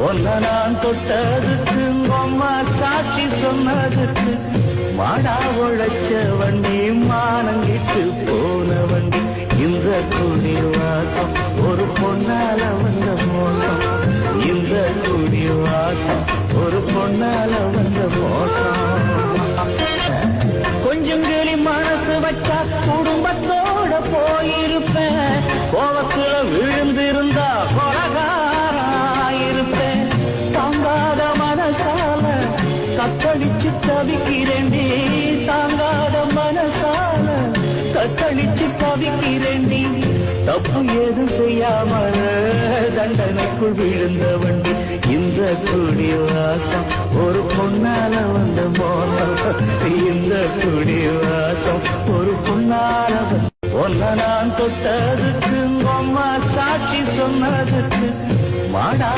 ஒன்ன நான் தொட்டதுக்கு அம்மா சாட்சி சொன்னதுக்கு மாடா உழைச்ச வண்டி மானங்கிட்டு போன வண்டி இந்த குடி வாசம் ஒரு பொன்னால வந்த மோசம் இந்த குடி வாசம் ஒரு பொன்னால வந்த மோசம் கொஞ்சம் கிளி மனசு வச்சா குடும்பத்தோட போயிருப்பேன் கோவத்துல விழுந்திருந்தா கொலகாராயிருப்பேன் தாங்காத மனசால கத்தளிச்சு தவிக்கிறேண்டி தாங்காத மனசால கத்தளிச்சு தவிக்கிறேண்டி தப்பு ஏது செய்யாமல் தண்டனைக்குள் விழுந்த வண்டி இந்த குடி வாசம் ஒரு பொன்னால வந்த மோசம் இந்த குடி வாசம் ஒரு பொன்னால ஒன்ன நான் தொட்டதுக்கு அம்மா சாட்சி சொன்னதுக்கு மாடா